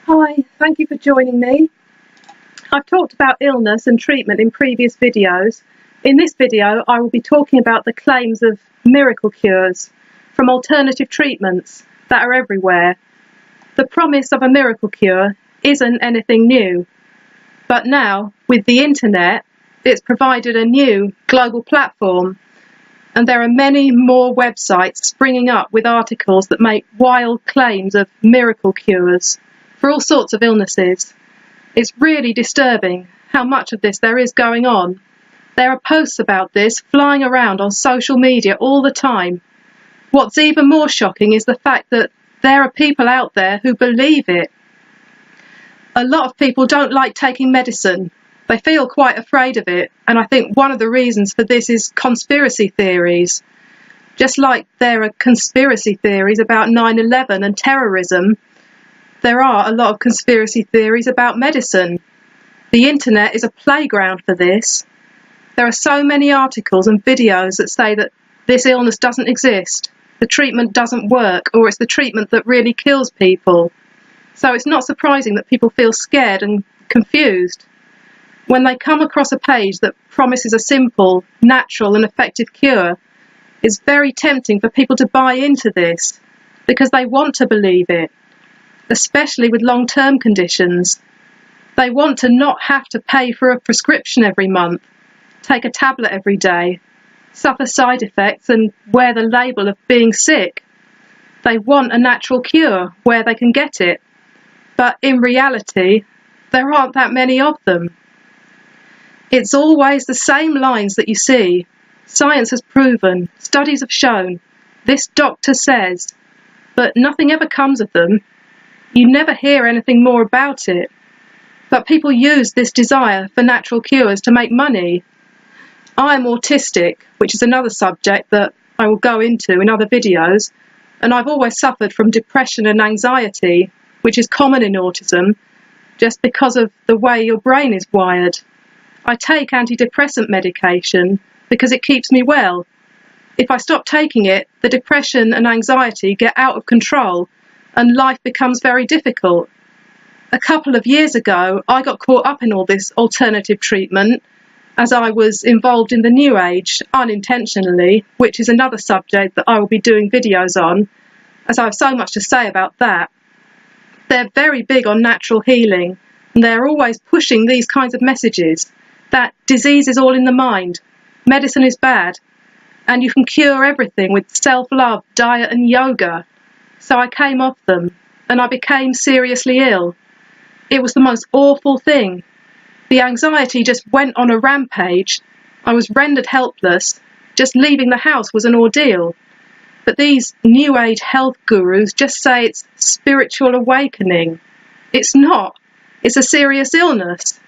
Hi, thank you for joining me. I've talked about illness and treatment in previous videos. In this video, I will be talking about the claims of miracle cures from alternative treatments that are everywhere. The promise of a miracle cure isn't anything new, but now, with the internet, it's provided a new global platform, and there are many more websites springing up with articles that make wild claims of miracle cures for all sorts of illnesses. It's really disturbing how much of this there is going on. There are posts about this flying around on social media all the time. What's even more shocking is the fact that there are people out there who believe it. A lot of people don't like taking medicine. They feel quite afraid of it, and I think one of the reasons for this is conspiracy theories. Just like there are conspiracy theories about 9/11 and terrorism, there are a lot of conspiracy theories about medicine. The internet is a playground for this. There are so many articles and videos that say that this illness doesn't exist, the treatment doesn't work, or it's the treatment that really kills people. So it's not surprising that people feel scared and confused. When they come across a page that promises a simple, natural and effective cure, it's very tempting for people to buy into this because they want to believe it, especially with long-term conditions. They want to not have to pay for a prescription every month, take a tablet every day, suffer side effects and wear the label of being sick. They want a natural cure where they can get it, but in reality, there aren't that many of them. It's always the same lines that you see. Science has proven, studies have shown, this doctor says, but nothing ever comes of them. You never hear anything more about it. But people use this desire for natural cures to make money. I'm autistic, which is another subject that I will go into in other videos, and I've always suffered from depression and anxiety, which is common in autism, just because of the way your brain is wired. I take antidepressant medication because it keeps me well. If I stop taking it, the depression and anxiety get out of control and life becomes very difficult. A couple of years ago, I got caught up in all this alternative treatment as I was involved in the New Age unintentionally, which is another subject that I will be doing videos on, as I have so much to say about that. They're very big on natural healing, and they're always pushing these kinds of messages, that disease is all in the mind, medicine is bad, and you can cure everything with self-love, diet and yoga. So I came off them, and I became seriously ill. It was the most awful thing. The anxiety just went on a rampage. I was rendered helpless. Just leaving the house was an ordeal. But these New Age health gurus just say it's spiritual awakening. It's not. It's a serious illness.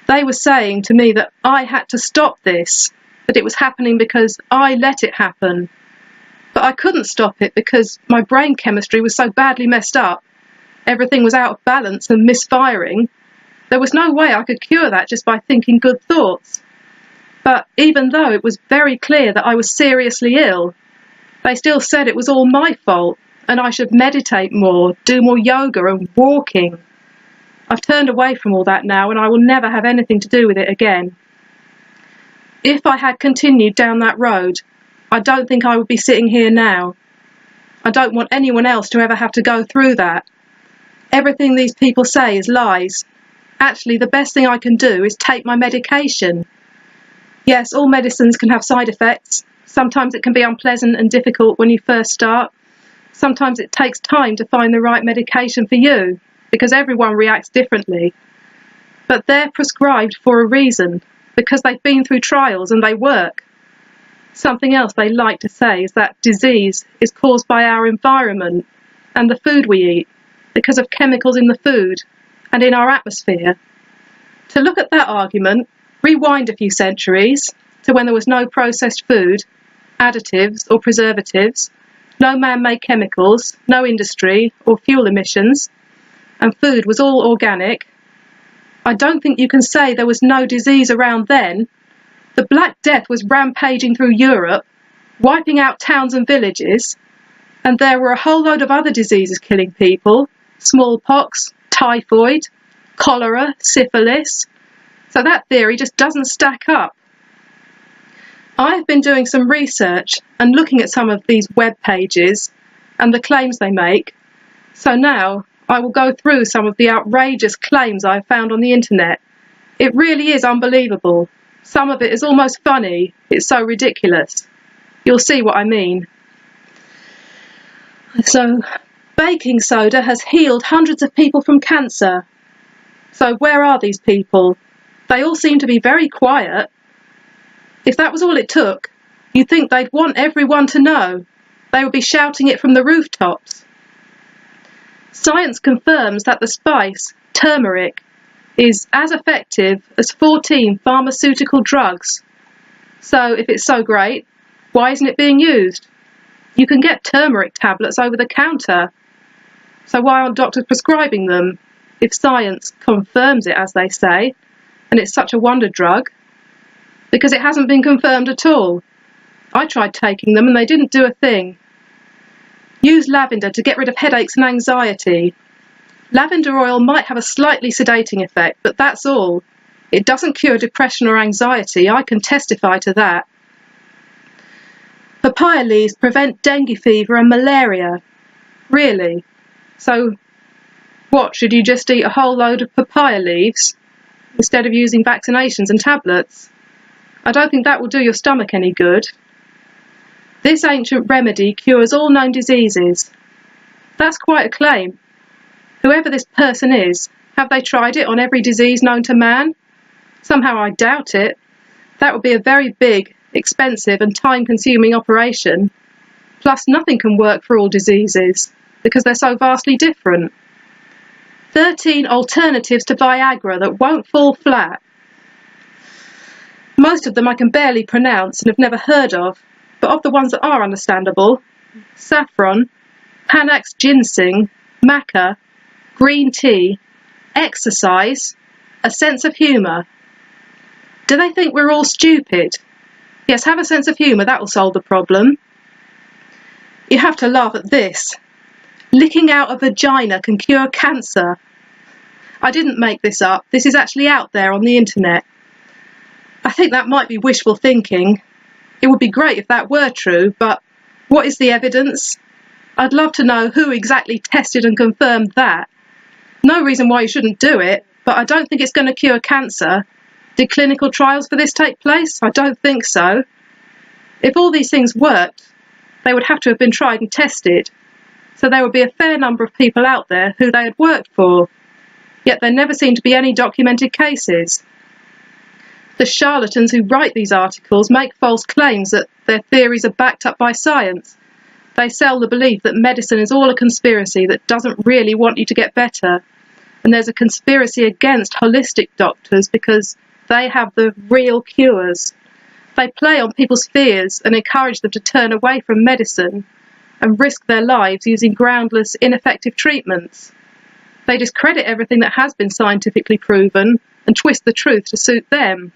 They were saying to me that I had to stop this, that it was happening because I let it happen. But I couldn't stop it because my brain chemistry was so badly messed up. Everything was out of balance and misfiring. There was no way I could cure that just by thinking good thoughts. But even though it was very clear that I was seriously ill, they still said it was all my fault and I should meditate more, do more yoga and walking. I've turned away from all that now and I will never have anything to do with it again. If I had continued down that road, I don't think I would be sitting here now. I don't want anyone else to ever have to go through that. Everything these people say is lies. Actually, the best thing I can do is take my medication. Yes, all medicines can have side effects. Sometimes it can be unpleasant and difficult when you first start. Sometimes it takes time to find the right medication for you, because everyone reacts differently. But they're prescribed for a reason, because they've been through trials and they work. Something else they like to say is that disease is caused by our environment and the food we eat, because of chemicals in the food and in our atmosphere. To look at that argument, rewind a few centuries to when there was no processed food, additives or preservatives, no man-made chemicals, no industry or fuel emissions, and food was all organic. I don't think you can say there was no disease around then. The Black Death was rampaging through Europe, wiping out towns and villages, and there were a whole load of other diseases killing people, smallpox, typhoid, cholera, syphilis. So that theory just doesn't stack up. I've been doing some research and looking at some of these web pages and the claims they make. So now I will go through some of the outrageous claims I've found on the internet. It really is unbelievable. Some of it is almost funny. It's so ridiculous. You'll see what I mean. So, baking soda has healed hundreds of people from cancer. So where are these people? They all seem to be very quiet. If that was all it took, you'd think they'd want everyone to know. They would be shouting it from the rooftops. Science confirms that the spice, turmeric, is as effective as 14 pharmaceutical drugs. So if it's so great, why isn't it being used? You can get turmeric tablets over the counter. So why aren't doctors prescribing them if science confirms it, as they say, and it's such a wonder drug? Because it hasn't been confirmed at all. I tried taking them and they didn't do a thing. Use lavender to get rid of headaches and anxiety. Lavender oil might have a slightly sedating effect, but that's all. It doesn't cure depression or anxiety. I can testify to that. Papaya leaves prevent dengue fever and malaria. Really? So, what, should you just eat a whole load of papaya leaves instead of using vaccinations and tablets? I don't think that will do your stomach any good. This ancient remedy cures all known diseases. That's quite a claim. Whoever this person is, have they tried it on every disease known to man? Somehow I doubt it. That would be a very big, expensive and time-consuming operation. Plus, nothing can work for all diseases, because they're so vastly different. 13 alternatives to Viagra that won't fall flat. Most of them I can barely pronounce and have never heard of, but of the ones that are understandable, saffron, Panax ginseng, maca, green tea, exercise, a sense of humour. Do they think we're all stupid? Yes, have a sense of humour, that will solve the problem. You have to laugh at this. Licking out a vagina can cure cancer. I didn't make this up, this is actually out there on the internet. I think that might be wishful thinking. It would be great if that were true, but what is the evidence? I'd love to know who exactly tested and confirmed that. No reason why you shouldn't do it, but I don't think it's going to cure cancer. Did clinical trials for this take place? I don't think so. If all these things worked, they would have to have been tried and tested. So there would be a fair number of people out there who they had worked for. Yet there never seem to be any documented cases. The charlatans who write these articles make false claims that their theories are backed up by science. They sell the belief that medicine is all a conspiracy that doesn't really want you to get better. And there's a conspiracy against holistic doctors because they have the real cures. They play on people's fears and encourage them to turn away from medicine and risk their lives using groundless, ineffective treatments. They discredit everything that has been scientifically proven and twist the truth to suit them.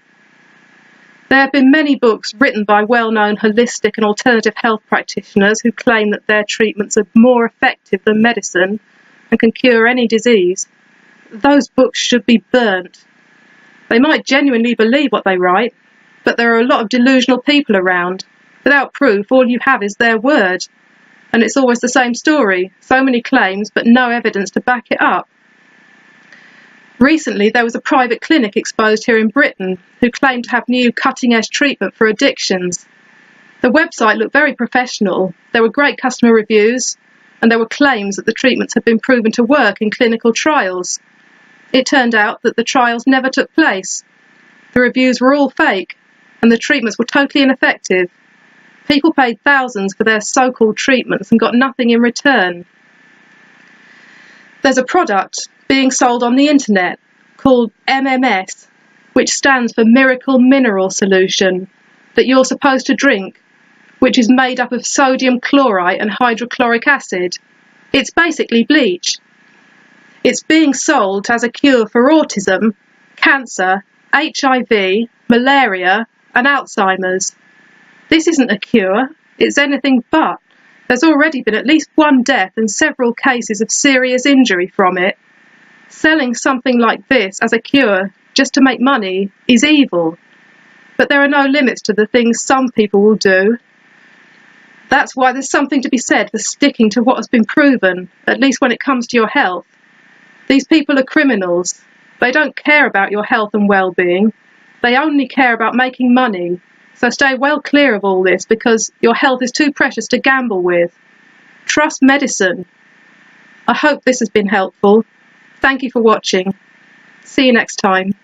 There have been many books written by well-known holistic and alternative health practitioners who claim that their treatments are more effective than medicine and can cure any disease. Those books should be burnt. They might genuinely believe what they write, but there are a lot of delusional people around. Without proof, all you have is their word. And it's always the same story. So many claims, but no evidence to back it up. Recently, there was a private clinic exposed here in Britain who claimed to have new cutting-edge treatment for addictions. The website looked very professional. There were great customer reviews, and there were claims that the treatments had been proven to work in clinical trials. It turned out that the trials never took place. The reviews were all fake, and the treatments were totally ineffective. People paid thousands for their so-called treatments and got nothing in return. There's a product being sold on the internet called MMS, which stands for Miracle Mineral Solution, that you're supposed to drink, which is made up of sodium chlorite and hydrochloric acid. It's basically bleach. It's being sold as a cure for autism, cancer, HIV, malaria, and Alzheimer's. This isn't a cure, it's anything but. There's already been at least one death and several cases of serious injury from it. Selling something like this as a cure just to make money is evil, but there are no limits to the things some people will do. That's why there's something to be said for sticking to what has been proven, at least when it comes to your health. These people are criminals. They don't care about your health and well-being. They only care about making money. So stay well clear of all this, because your health is too precious to gamble with. Trust medicine. I hope this has been helpful. Thank you for watching. See you next time.